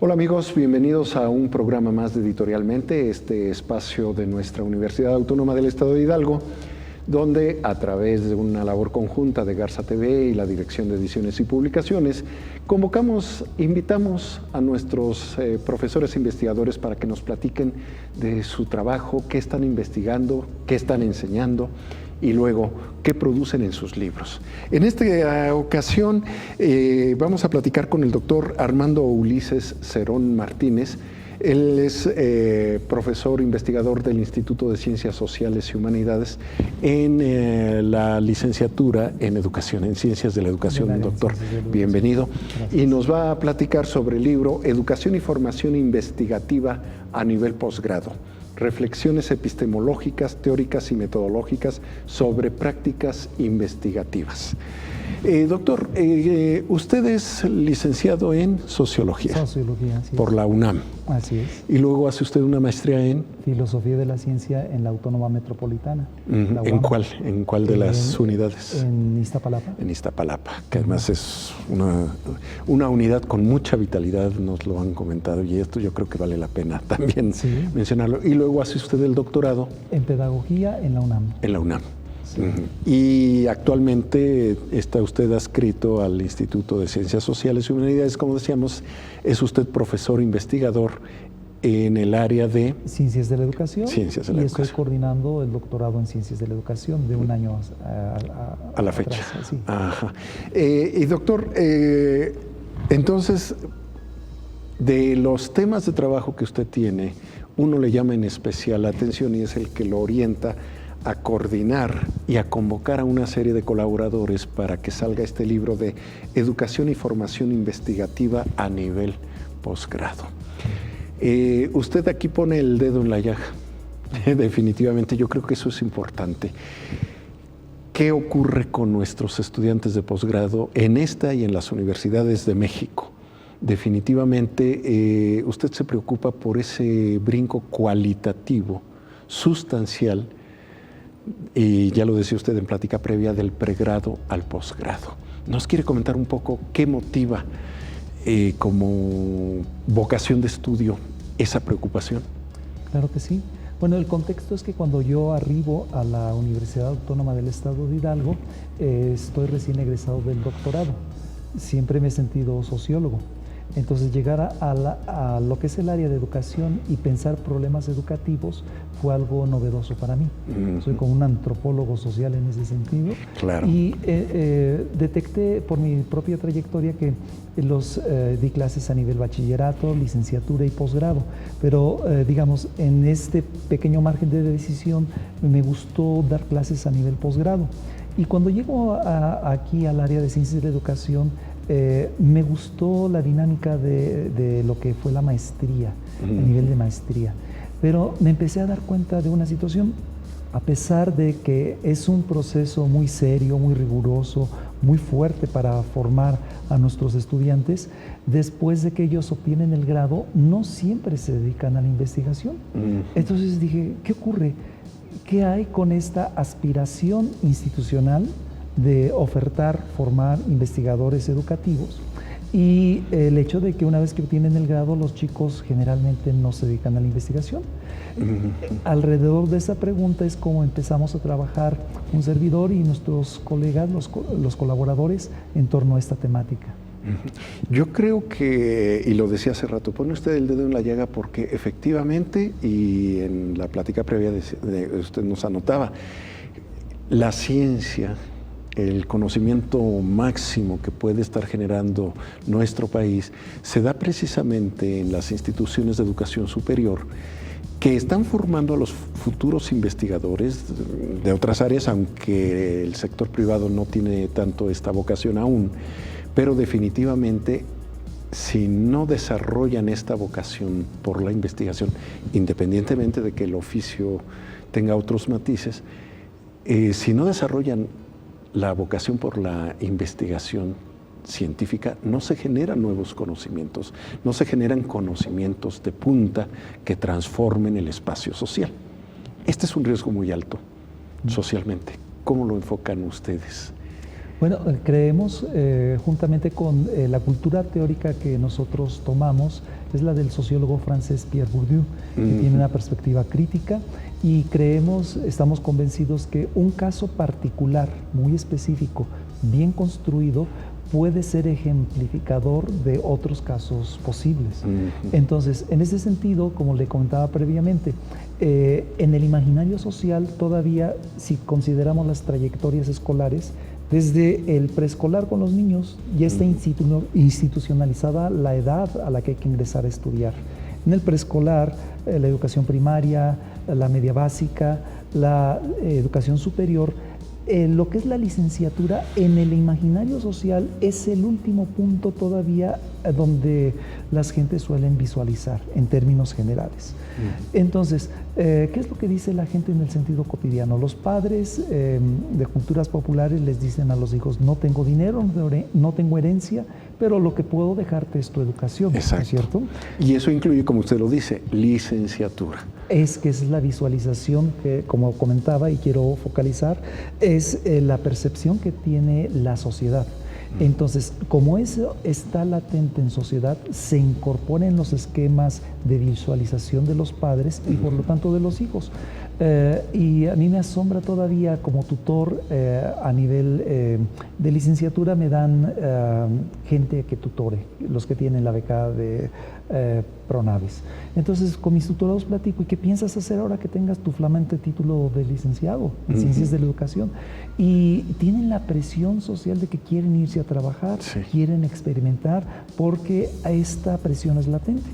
Hola amigos, bienvenidos a un programa más de Editorialmente, este espacio de nuestra Universidad Autónoma del Estado de Hidalgo, donde a través de una labor conjunta de Garza TV y la Dirección de Ediciones y Publicaciones, invitamos a nuestros profesores e investigadores para que nos platiquen de su trabajo, qué están investigando, qué están enseñando y luego qué producen en sus libros. En esta ocasión vamos a platicar con el doctor Armando Ulises Cerón Martínez. Él es profesor investigador del Instituto de Ciencias Sociales y Humanidades en la licenciatura en Educación, en Ciencias de la Educación. Doctor, bienvenido. Gracias. Y nos va a platicar sobre el libro Educación y Formación Investigativa a nivel posgrado. Reflexiones epistemológicas, teóricas y metodológicas sobre prácticas investigativas. Doctor, usted es licenciado en Sociología. Sociología, sí. Por la UNAM. Así es. Y luego hace usted una maestría en... Filosofía de la Ciencia en la Autónoma Metropolitana. ¿En cuál? ¿En cuál de las unidades? En Iztapalapa. En Iztapalapa, que además es una unidad con mucha vitalidad, nos lo han comentado, y esto yo creo que vale la pena también mencionarlo. Y luego hace usted el doctorado... En Pedagogía en la UNAM. En la UNAM. Y actualmente está usted adscrito al Instituto de Ciencias Sociales y Humanidades, como decíamos, es usted profesor investigador en el área de... Ciencias de la Educación. Ciencias de la Educación. Estoy coordinando el doctorado en Ciencias de la Educación de un año a la fecha. Atrás, sí. Ajá. Y doctor, entonces, de los temas de trabajo que usted tiene, uno le llama en especial la atención y es el que lo orienta a coordinar y a convocar a una serie de colaboradores para que salga este libro de Educación y Formación Investigativa a nivel posgrado. Usted aquí pone el dedo en la llaga, definitivamente, yo creo que eso es importante. ¿Qué ocurre con nuestros estudiantes de posgrado en esta y en las universidades de México? Definitivamente, usted se preocupa por ese brinco cualitativo, sustancial, y ya lo decía usted en plática previa, del pregrado al posgrado. ¿Nos quiere comentar un poco qué motiva como vocación de estudio esa preocupación? Claro que sí. Bueno, el contexto es que cuando yo arribo a la Universidad Autónoma del Estado de Hidalgo, estoy recién egresado del doctorado. Siempre me he sentido sociólogo. Entonces llegar a lo que es el área de educación y pensar problemas educativos fue algo novedoso para mí. Soy como un antropólogo social en ese sentido. Claro. Y detecté por mi propia trayectoria que di clases a nivel bachillerato, licenciatura y posgrado. Pero digamos, en este pequeño margen de decisión me gustó dar clases a nivel posgrado. Y cuando llego aquí al área de ciencias de la educación, me gustó la dinámica de lo que fue la maestría, el nivel de maestría. Pero me empecé a dar cuenta de una situación, a pesar de que es un proceso muy serio, muy riguroso, muy fuerte para formar a nuestros estudiantes, después de que ellos obtienen el grado, no siempre se dedican a la investigación. Entonces dije, ¿qué ocurre? ¿Qué hay con esta aspiración institucional de ofertar, formar investigadores educativos? Y el hecho de que una vez que obtienen el grado, los chicos generalmente no se dedican a la investigación. Alrededor de esa pregunta es como empezamos a trabajar un servidor y nuestros colegas, los colaboradores, en torno a esta temática. Yo creo que, y lo decía hace rato, pone usted el dedo en la llaga porque efectivamente, y en la plática previa usted nos anotaba, la ciencia, el conocimiento máximo que puede estar generando nuestro país, se da precisamente en las instituciones de educación superior que están formando a los futuros investigadores de otras áreas, aunque el sector privado no tiene tanto esta vocación aún, pero definitivamente si no desarrollan esta vocación por la investigación, independientemente de que el oficio tenga otros matices, si no desarrollan la vocación por la investigación científica, no se generan nuevos conocimientos, no se generan conocimientos de punta que transformen el espacio social. Este es un riesgo muy alto socialmente. ¿Cómo lo enfocan ustedes? Bueno, creemos, juntamente con la cultura teórica que nosotros tomamos, es la del sociólogo francés Pierre Bourdieu, que tiene una perspectiva crítica, y creemos, estamos convencidos que un caso particular, muy específico, bien construido, puede ser ejemplificador de otros casos posibles. Entonces, en ese sentido, como le comentaba previamente, en el imaginario social todavía, si consideramos las trayectorias escolares, desde el preescolar con los niños ya está institucionalizada la edad a la que hay que ingresar a estudiar. En el preescolar, la educación primaria, la media básica, la educación superior, lo que es la licenciatura en el imaginario social es el último punto todavía donde las gentes suelen visualizar en términos generales. Entonces, ¿qué es lo que dice la gente en el sentido cotidiano? Los padres de culturas populares les dicen a los hijos: no tengo dinero, no tengo herencia, pero lo que puedo dejarte es tu educación. Exacto. ¿No es cierto? Y eso incluye, como usted lo dice, licenciatura. Es que es la visualización que, como comentaba y quiero focalizar, es la percepción que tiene la sociedad. Entonces, como eso está latente en sociedad, se incorpora en los esquemas de visualización de los padres y por lo tanto de los hijos. Y a mí me asombra todavía como tutor a nivel de licenciatura, me dan gente que tutore, los que tienen la beca de Pronaves. Entonces, con mis tutorados platico: ¿y qué piensas hacer ahora que tengas tu flamante título de licenciado en Ciencias de la Educación? Y tienen la presión social de que quieren irse a trabajar, quieren experimentar, porque esta presión es latente.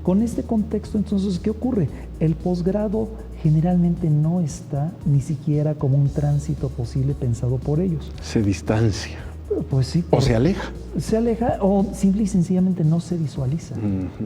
Con este contexto, entonces, ¿qué ocurre? El posgrado generalmente no está ni siquiera como un tránsito posible pensado por ellos. Se distancia. Pues sí. O se aleja. Se aleja o simple y sencillamente no se visualiza.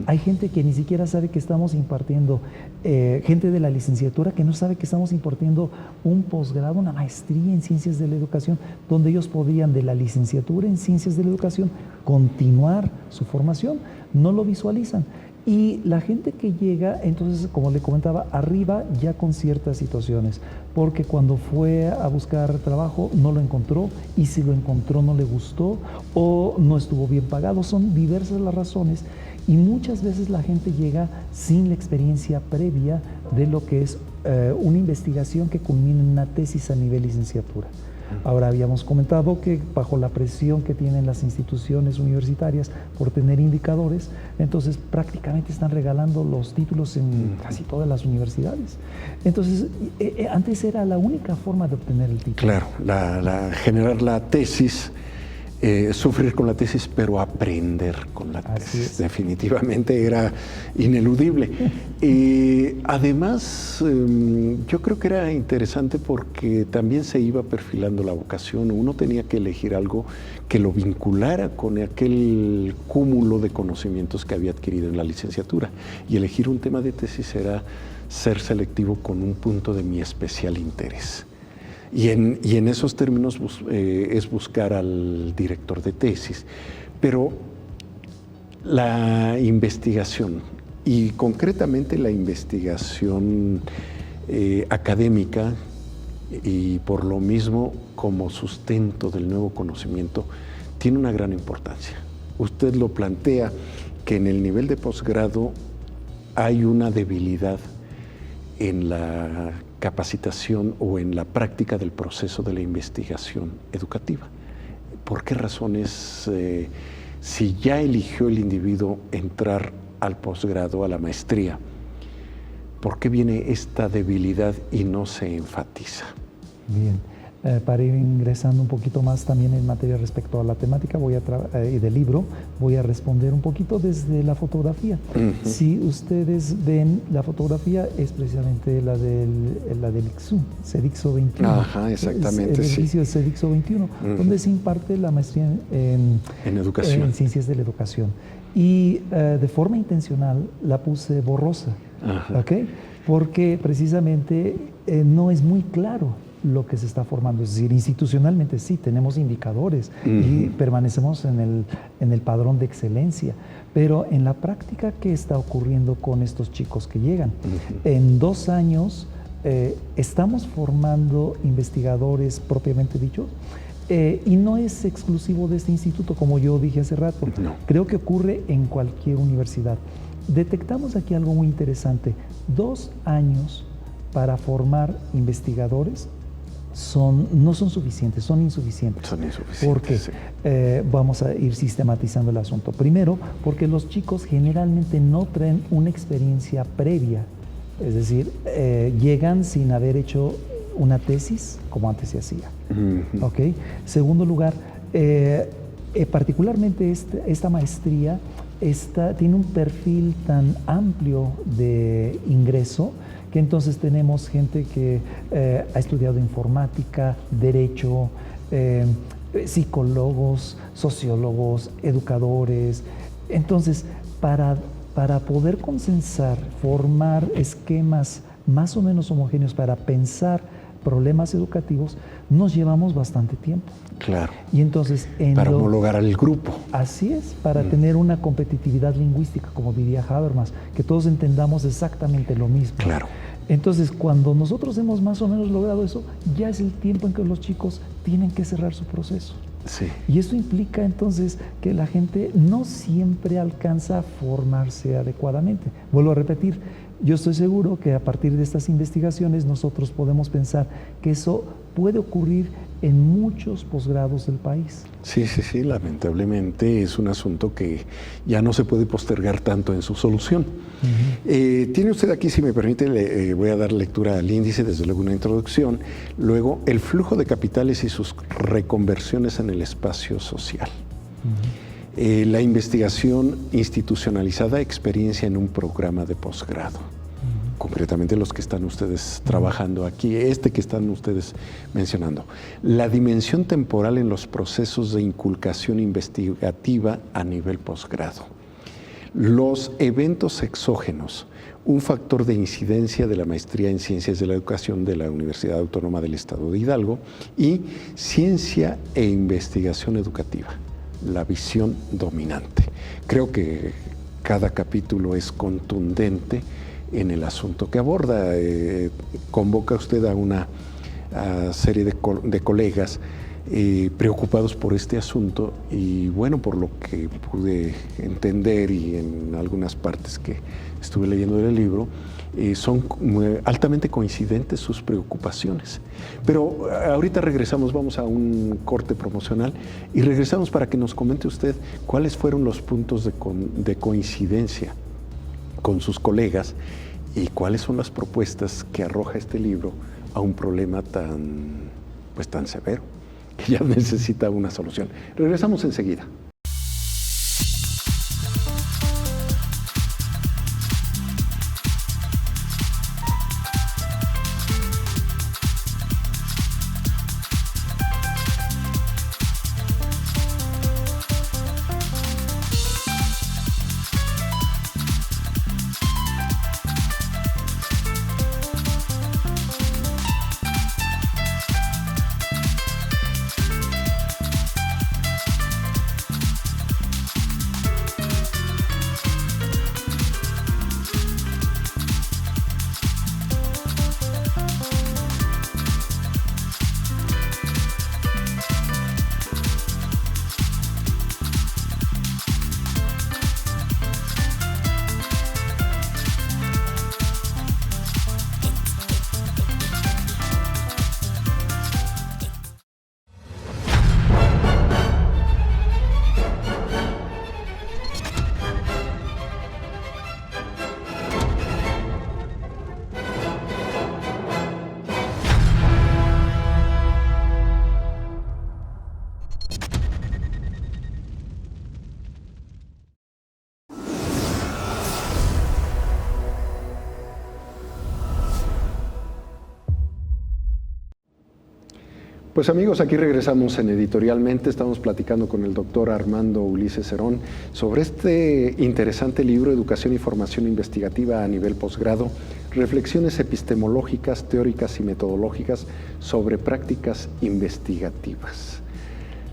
Hay gente que ni siquiera sabe que estamos impartiendo, gente de la licenciatura que no sabe que estamos impartiendo un posgrado, una maestría en Ciencias de la Educación, donde ellos podrían, de la licenciatura en Ciencias de la Educación, continuar su formación. No lo visualizan. Y la gente que llega, entonces, como le comentaba, arriba ya con ciertas situaciones, porque cuando fue a buscar trabajo no lo encontró, y si lo encontró no le gustó o no estuvo bien pagado. Son diversas las razones, y muchas veces la gente llega sin la experiencia previa de lo que es una investigación que culmina en una tesis a nivel licenciatura. Ahora, habíamos comentado que bajo la presión que tienen las instituciones universitarias por tener indicadores, entonces prácticamente están regalando los títulos en casi todas las universidades. Entonces, antes era la única forma de obtener el título. Claro, generar la tesis, sufrir con la tesis, pero aprender con la tesis. Definitivamente era ineludible. Además, yo creo que era interesante porque también se iba perfilando la vocación. Uno tenía que elegir algo que lo vinculara con aquel cúmulo de conocimientos que había adquirido en la licenciatura. Y elegir un tema de tesis era ser selectivo con un punto de mi especial interés. Y en esos términos es buscar al director de tesis. Pero la investigación, y concretamente la investigación académica, y por lo mismo como sustento del nuevo conocimiento, tiene una gran importancia. Usted lo plantea que en el nivel de posgrado hay una debilidad en la capacitación o en la práctica del proceso de la investigación educativa. ¿Por qué razones, si ya eligió el individuo entrar al posgrado, a la maestría, por qué viene esta debilidad y no se enfatiza? Bien. Para ir ingresando un poquito más también en materia respecto a la temática y del libro, voy a responder un poquito desde la fotografía. Si ustedes ven, la fotografía es precisamente la del ICSU, CEDICSO 21. Ajá, exactamente, el edificio del CEDICSO 21, donde se imparte la maestría en educación, en Ciencias de la Educación. Y de forma intencional la puse borrosa, ¿okay? Porque precisamente no es muy claro lo que se está formando. Es decir, institucionalmente sí, tenemos indicadores y permanecemos en el padrón de excelencia, pero en la práctica, ¿qué está ocurriendo con estos chicos que llegan? En 2 años estamos formando investigadores propiamente dicho, Y no es exclusivo de este instituto, como yo dije hace rato. No. Creo que ocurre en cualquier universidad. Detectamos aquí algo muy interesante. 2 años para formar investigadores no son suficientes, son insuficientes. Son insuficientes. Porque sí. vamos a ir sistematizando el asunto. Primero, porque los chicos generalmente no traen una experiencia previa. Es decir, llegan sin haber hecho una tesis como antes se hacía. Uh-huh. ¿Ok? Segundo lugar, particularmente esta maestría tiene un perfil tan amplio de ingreso que entonces tenemos gente que ha estudiado informática, derecho, psicólogos, sociólogos, educadores. Entonces, para poder consensar, formar esquemas más o menos homogéneos para pensar problemas educativos, nos llevamos bastante tiempo. Claro. Y entonces, para homologar al grupo. Así es, para tener una competitividad lingüística, como diría Habermas, que todos entendamos exactamente lo mismo. Claro. Entonces, cuando nosotros hemos más o menos logrado eso, ya es el tiempo en que los chicos tienen que cerrar su proceso. Sí. Y eso implica entonces que la gente no siempre alcanza a formarse adecuadamente. Vuelvo a repetir, yo estoy seguro que a partir de estas investigaciones nosotros podemos pensar que eso puede ocurrir en muchos posgrados del país. Sí, lamentablemente es un asunto que ya no se puede postergar tanto en su solución. Uh-huh. Tiene usted aquí, si me permite, voy a dar lectura al índice, desde luego una introducción, luego el flujo de capitales y sus reconversiones en el espacio social. Uh-huh. La investigación institucionalizada, experiencia en un programa de posgrado. Concretamente los que están ustedes trabajando aquí, que están ustedes mencionando. La dimensión temporal en los procesos de inculcación investigativa a nivel posgrado. Los eventos exógenos, un factor de incidencia de la maestría en Ciencias de la Educación de la Universidad Autónoma del Estado de Hidalgo, y ciencia e investigación educativa, la visión dominante. Creo que cada capítulo es contundente en el asunto que aborda. Convoca usted a una serie de colegas preocupados por este asunto, y bueno, por lo que pude entender y en algunas partes que estuve leyendo del libro, son altamente coincidentes sus preocupaciones. Pero ahorita regresamos, vamos a un corte promocional y regresamos para que nos comente usted cuáles fueron los puntos de coincidencia con sus colegas y cuáles son las propuestas que arroja este libro a un problema tan severo, que ya necesita una solución. Regresamos enseguida. Pues amigos, aquí regresamos en Editorialmente. Estamos platicando con el doctor Armando Ulises Cerón sobre este interesante libro, Educación y Formación Investigativa a nivel posgrado, reflexiones epistemológicas, teóricas y metodológicas sobre prácticas investigativas.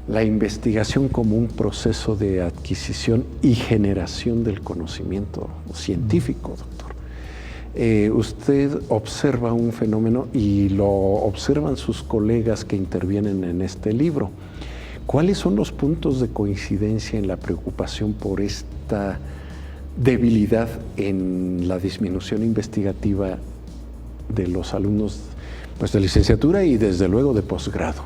La investigación como un proceso de adquisición y generación del conocimiento científico, doctor. Usted observa un fenómeno y lo observan sus colegas que intervienen en este libro. ¿Cuáles son los puntos de coincidencia en la preocupación por esta debilidad en la disminución investigativa de los alumnos, pues, de licenciatura y desde luego de posgrado?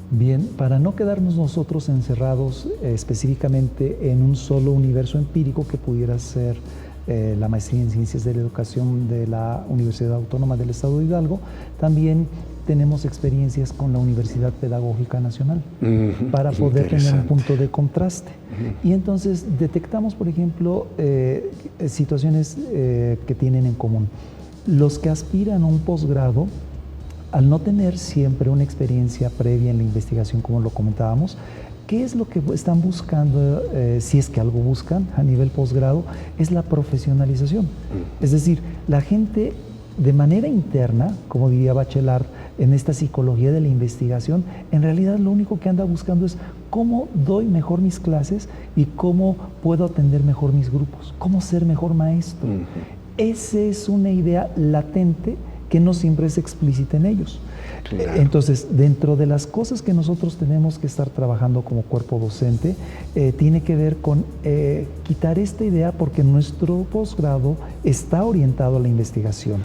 Bien, para no quedarnos nosotros encerrados específicamente en un solo universo empírico que pudiera ser la maestría en Ciencias de la Educación de la Universidad Autónoma del Estado de Hidalgo, también tenemos experiencias con la Universidad Pedagógica Nacional para poder tener un punto de contraste. Y entonces detectamos, por ejemplo, situaciones que tienen en común. Los que aspiran a un posgrado, al no tener siempre una experiencia previa en la investigación, como lo comentábamos, ¿qué es lo que están buscando, si es que algo buscan a nivel posgrado? Es la profesionalización. Es decir, la gente de manera interna, como diría Bachelard, en esta psicología de la investigación, en realidad lo único que anda buscando es cómo doy mejor mis clases y cómo puedo atender mejor mis grupos, cómo ser mejor maestro. Esa es una idea latente que no siempre es explícita en ellos. Claro. Entonces, dentro de las cosas que nosotros tenemos que estar trabajando como cuerpo docente, tiene que ver con quitar esta idea, porque nuestro posgrado está orientado a la investigación,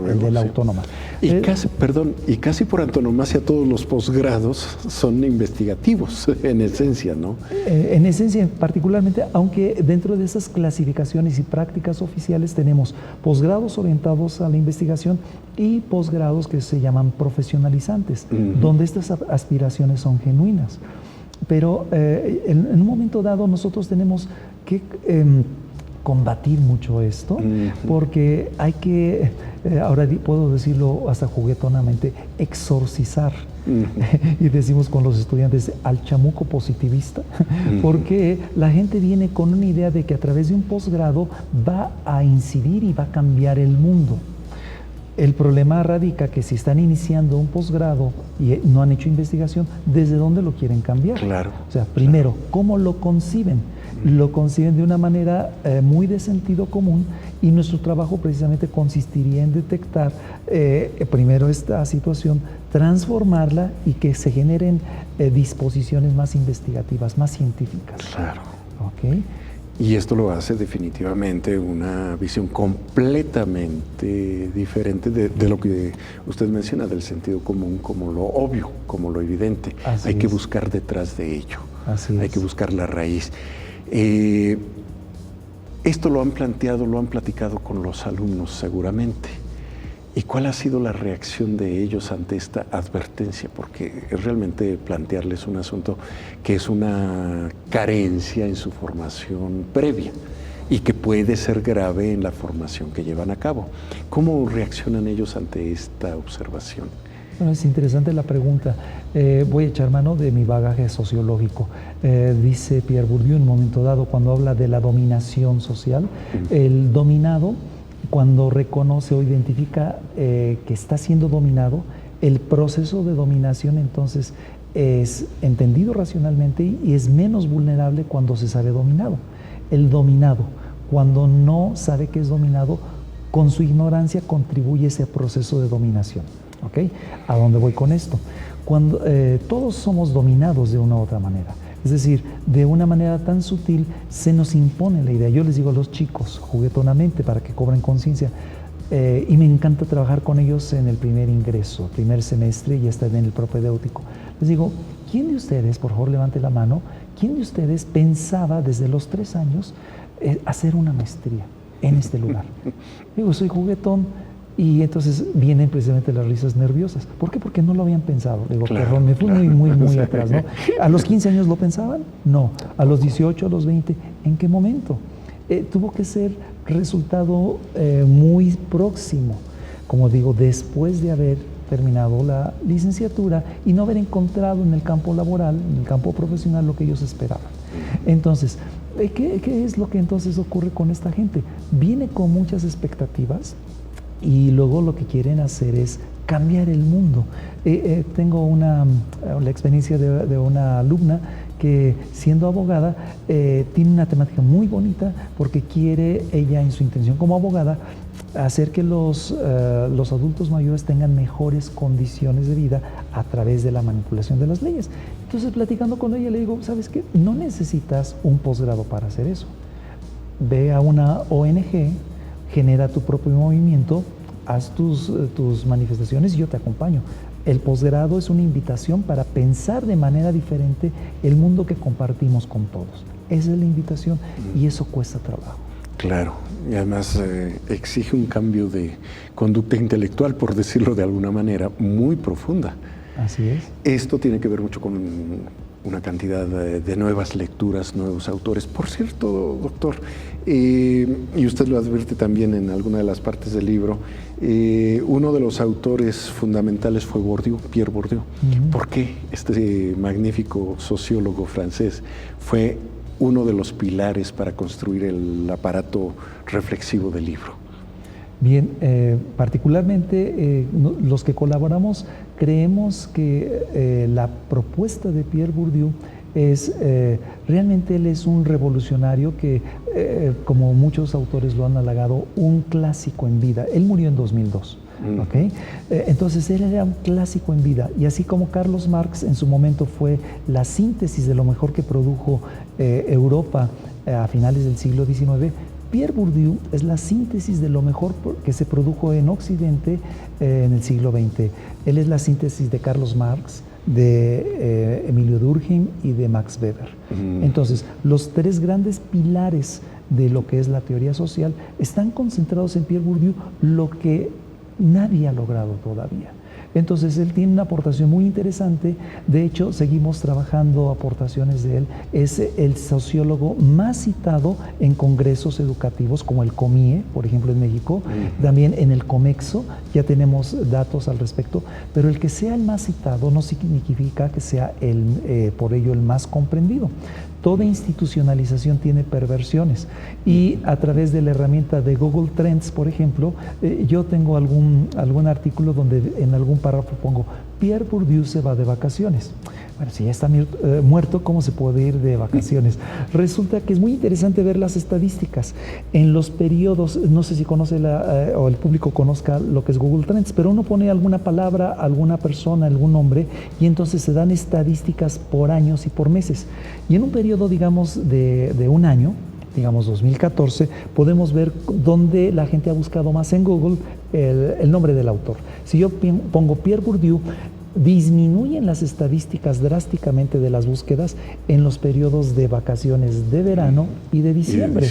el de la autónoma. Y casi por antonomasia todos los posgrados son investigativos, en esencia, ¿no? En esencia, particularmente, aunque dentro de esas clasificaciones y prácticas oficiales tenemos posgrados orientados a la investigación y posgrados que se llaman profesionalizantes, donde estas aspiraciones son genuinas. Pero en un momento dado nosotros tenemos que combatir mucho esto, porque hay que, ahora puedo decirlo hasta juguetonamente, exorcizar. Y decimos con los estudiantes al chamuco positivista, porque la gente viene con una idea de que a través de un posgrado va a incidir y va a cambiar el mundo. El problema radica que si están iniciando un posgrado y no han hecho investigación, ¿desde dónde lo quieren cambiar? Claro. O sea, primero, ¿cómo lo conciben? Lo conciben de una manera muy de sentido común, y nuestro trabajo precisamente consistiría en detectar primero esta situación, transformarla y que se generen disposiciones más investigativas, más científicas. Claro. ¿Okay? Y esto lo hace definitivamente una visión completamente diferente de lo que usted menciona, del sentido común, como lo obvio, como lo evidente. Hay que buscar detrás de ello. Hay que buscar la raíz. Esto lo han planteado, lo han platicado con los alumnos seguramente. ¿Y cuál ha sido la reacción de ellos ante esta advertencia? Porque es realmente plantearles un asunto que es una carencia en su formación previa y que puede ser grave en la formación que llevan a cabo. ¿Cómo reaccionan ellos ante esta observación? Bueno, es interesante la pregunta. Voy a echar mano de mi bagaje sociológico. Dice Pierre Bourdieu en un momento dado, cuando habla de la dominación social, el dominado, cuando reconoce o identifica que está siendo dominado, el proceso de dominación entonces es entendido racionalmente y es menos vulnerable cuando se sabe dominado. El dominado, cuando no sabe que es dominado, con su ignorancia contribuye a ese proceso de dominación. ¿Okay? ¿A dónde voy con esto? Cuando todos somos dominados de una u otra manera. Es decir, de una manera tan sutil se nos impone la idea. Yo les digo a los chicos, juguetonamente, para que cobren conciencia, y me encanta trabajar con ellos en el primer ingreso, primer semestre, y hasta en el propedéutico. Les digo, ¿quién de ustedes, por favor levante la mano, quién de ustedes pensaba desde los 3 años hacer una maestría en este lugar? Digo, soy juguetón. Y entonces vienen precisamente las risas nerviosas. ¿Por qué? Porque no lo habían pensado. Digo, claro, perdón, me fui muy atrás, ¿no? ¿A los 15 años lo pensaban? No. ¿A los 18, a los 20? ¿En qué momento? Tuvo que ser resultado muy próximo. Como digo, después de haber terminado la licenciatura y no haber encontrado en el campo laboral, en el campo profesional, lo que ellos esperaban. Entonces, ¿qué es lo que entonces ocurre con esta gente? Viene con muchas expectativas, y luego lo que quieren hacer es cambiar el mundo. Tengo la experiencia de una alumna que siendo abogada tiene una temática muy bonita porque quiere ella en su intención como abogada hacer que los adultos mayores tengan mejores condiciones de vida a través de la manipulación de las leyes. Entonces, platicando con ella, le digo, ¿sabes qué? No necesitas un posgrado para hacer eso. Ve a una ONG, genera tu propio movimiento, haz tus manifestaciones y yo te acompaño. El posgrado es una invitación para pensar de manera diferente el mundo que compartimos con todos. Esa es la invitación y eso cuesta trabajo. Claro, y además exige un cambio de conducta intelectual, por decirlo de alguna manera, muy profunda. Así es. Esto tiene que ver mucho con una cantidad de nuevas lecturas, nuevos autores. Por cierto, doctor, y usted lo advierte también en alguna de las partes del libro, uno de los autores fundamentales fue Bourdieu, Pierre Bourdieu. ¿Por qué este magnífico sociólogo francés fue uno de los pilares para construir el aparato reflexivo del libro? Bien, particularmente los que colaboramos creemos que la propuesta de Pierre Bourdieu es, realmente él es un revolucionario que, como muchos autores lo han halagado, un clásico en vida. Él murió en 2002. ¿Okay? Entonces él era un clásico en vida y así como Carlos Marx en su momento fue la síntesis de lo mejor que produjo Europa a finales del siglo XIX, Pierre Bourdieu es la síntesis de lo mejor que se produjo en Occidente en el siglo XX. Él es la síntesis de Carlos Marx, de Emilio Durkheim y de Max Weber. Entonces, los tres grandes pilares de lo que es la teoría social están concentrados en Pierre Bourdieu, lo que nadie ha logrado todavía. Entonces, él tiene una aportación muy interesante. De hecho, seguimos trabajando aportaciones de él. Es el sociólogo más citado en congresos educativos, como el COMIE, por ejemplo, en México. También en el COMEXO, ya tenemos datos al respecto. Pero el que sea el más citado no significa que sea por ello el más comprendido. Toda institucionalización tiene perversiones y a través de la herramienta de Google Trends, por ejemplo, yo tengo algún artículo donde en algún párrafo pongo Pierre Bourdieu se va de vacaciones. Bueno, si ya está muerto, ¿cómo se puede ir de vacaciones? Resulta que es muy interesante ver las estadísticas. En los periodos, no sé si conoce o el público conozca lo que es Google Trends, pero uno pone alguna palabra, alguna persona, algún nombre, y entonces se dan estadísticas por años y por meses. Y en un periodo, digamos, de un año, digamos 2014, podemos ver dónde la gente ha buscado más en Google el nombre del autor. Si yo pongo Pierre Bourdieu, disminuyen las estadísticas drásticamente de las búsquedas en los periodos de vacaciones de verano y de diciembre.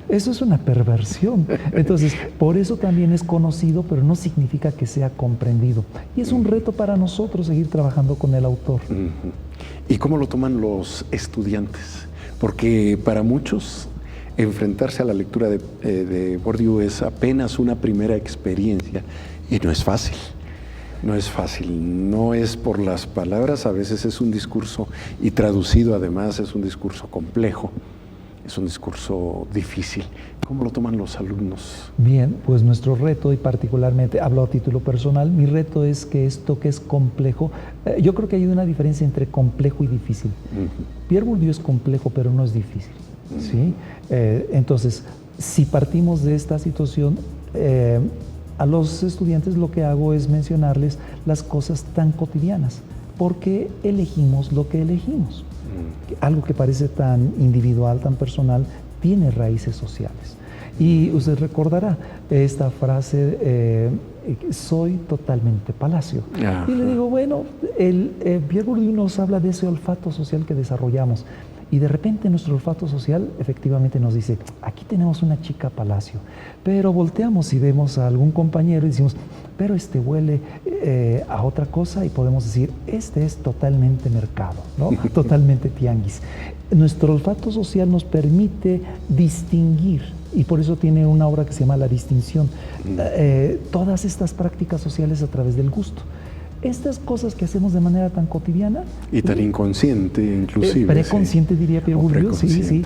Eso es una perversión. Entonces, por eso también es conocido, pero no significa que sea comprendido. Y es un reto para nosotros seguir trabajando con el autor. ¿Y cómo lo toman los estudiantes? Porque para muchos enfrentarse a la lectura de Bourdieu es apenas una primera experiencia y no es fácil. No es fácil, no es por las palabras, a veces es un discurso, y traducido además es un discurso complejo, es un discurso difícil. ¿Cómo lo toman los alumnos? Bien, pues nuestro reto, y particularmente hablo a título personal, mi reto es que esto que es complejo, yo creo que hay una diferencia entre complejo y difícil. Pierre Bourdieu es complejo, pero no es difícil, ¿sí? Entonces, si partimos de esta situación, a los estudiantes lo que hago es mencionarles las cosas tan cotidianas. ¿Por qué elegimos lo que elegimos? Algo que parece tan individual, tan personal, tiene raíces sociales. Y usted recordará esta frase, soy totalmente Palacio. Y le digo, bueno, Pierre Bourdieu nos habla de ese olfato social que desarrollamos. Y de repente nuestro olfato social efectivamente nos dice, aquí tenemos una chica Palacio, pero volteamos y vemos a algún compañero y decimos, pero este huele a otra cosa, y podemos decir, este es totalmente mercado, ¿no? Totalmente tianguis. Nuestro olfato social nos permite distinguir, y por eso tiene una obra que se llama La Distinción, todas estas prácticas sociales a través del gusto. estas cosas que hacemos de manera tan cotidiana... Y tan inconsciente, inclusive. Preconsciente, diría Pierre Bourdieu, sí.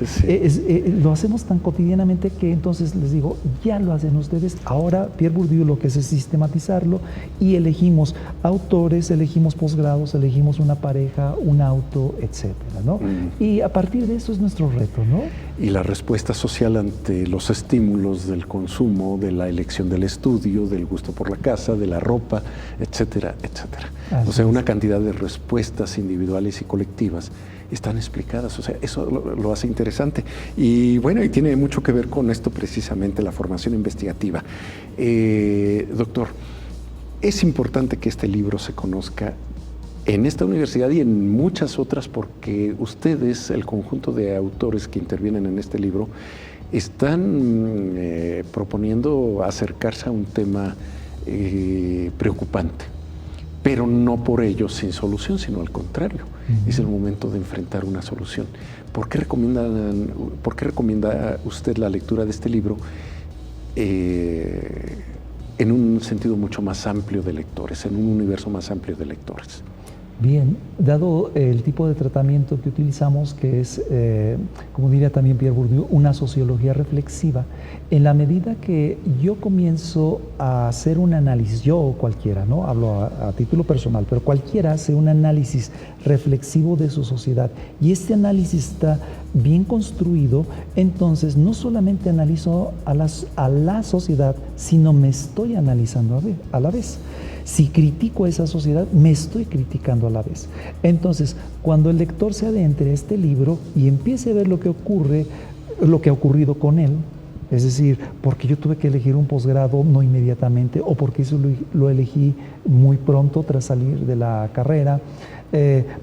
Lo hacemos tan cotidianamente que entonces les digo, ya lo hacen ustedes. Ahora Pierre Bourdieu lo que hace es sistematizarlo y elegimos autores, elegimos posgrados, elegimos una pareja, un auto, etcétera, ¿no? Y a partir de eso es nuestro reto, ¿no? Y la respuesta social ante los estímulos del consumo, de la elección del estudio, del gusto por la casa, de la ropa, etcétera, etcétera. O sea, una cantidad de respuestas individuales y colectivas están explicadas. O sea, eso lo hace interesante. Y bueno, y tiene mucho que ver con esto precisamente, la formación investigativa. Doctor, es importante que este libro se conozca en esta universidad y en muchas otras, porque ustedes, el conjunto de autores que intervienen en este libro, están proponiendo acercarse a un tema preocupante, pero no por ello sin solución, sino al contrario. Es el momento de enfrentar una solución. ¿Por qué recomienda usted la lectura de este libro en un sentido mucho más amplio de lectores, en un universo más amplio de lectores? Bien, dado el tipo de tratamiento que utilizamos, que es, como diría también Pierre Bourdieu, una sociología reflexiva, en la medida que yo comienzo a hacer un análisis, yo o cualquiera, ¿no? Hablo a título personal, pero cualquiera hace un análisis reflexivo de su sociedad y este análisis está bien construido, entonces no solamente analizo a la sociedad, sino me estoy analizando a la vez. Si critico a esa sociedad, me estoy criticando a la vez. Entonces, cuando el lector se adentre a este libro y empiece a ver lo que ocurre, lo que ha ocurrido con él, es decir, porque yo tuve que elegir un posgrado no inmediatamente, o porque eso lo elegí muy pronto tras salir de la carrera,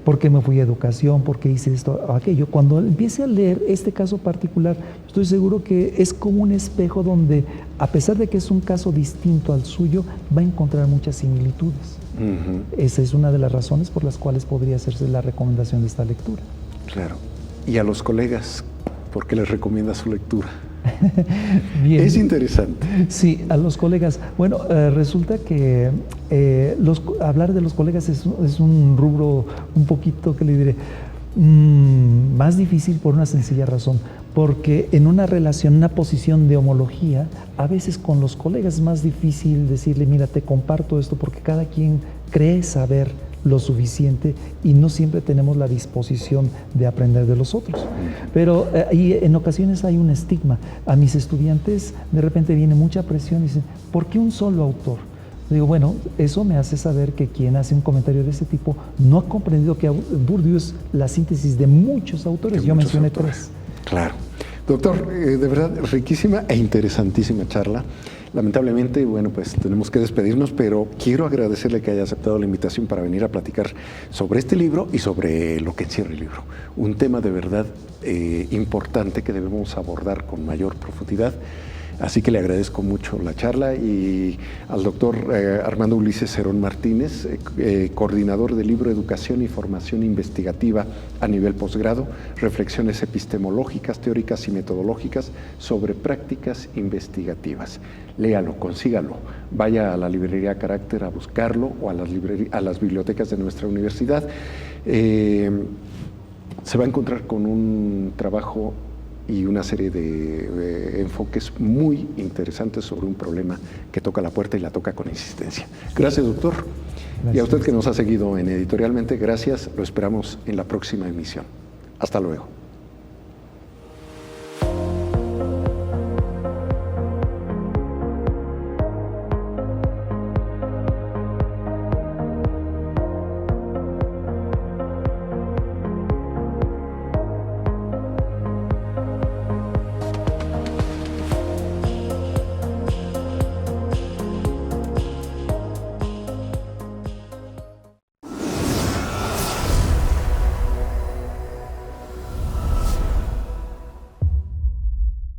porque me fui a educación, porque hice esto o aquello. Cuando empiece a leer este caso particular, estoy seguro que es como un espejo donde, a pesar de que es un caso distinto al suyo, va a encontrar muchas similitudes. Esa es una de las razones por las cuales podría hacerse la recomendación de esta lectura. Claro. ¿Y a los colegas, por qué les recomienda su lectura? Bien. Es interesante. Sí, a los colegas. Bueno, resulta que hablar de los colegas es un rubro un poquito, que le diré, más difícil por una sencilla razón. Porque en una relación, una posición de homología, a veces con los colegas es más difícil decirle, mira, te comparto esto, porque cada quien cree saber lo suficiente y no siempre tenemos la disposición de aprender de los otros. Pero y en ocasiones hay un estigma. A mis estudiantes de repente viene mucha presión y dicen, ¿por qué un solo autor? Digo, bueno, eso me hace saber que quien hace un comentario de este tipo no ha comprendido que Bourdieu es la síntesis de muchos autores. Yo mencioné tres. Claro. Doctor, de verdad, riquísima e interesantísima charla. Lamentablemente, bueno, pues tenemos que despedirnos, pero quiero agradecerle que haya aceptado la invitación para venir a platicar sobre este libro y sobre lo que encierra el libro. Un tema de verdad importante que debemos abordar con mayor profundidad. Así que le agradezco mucho la charla y al doctor Armando Ulises Cerón Martínez, coordinador del libro Educación y Formación Investigativa a nivel posgrado, reflexiones epistemológicas, teóricas y metodológicas sobre prácticas investigativas. Léalo, consígalo, vaya a la librería Carácter a buscarlo o a las bibliotecas de nuestra universidad. Se va a encontrar con un trabajo y una serie de enfoques muy interesantes sobre un problema que toca la puerta y la toca con insistencia. Gracias, doctor. Gracias. Y a usted que nos ha seguido en Editorialmente, gracias. Lo esperamos en la próxima emisión. Hasta luego.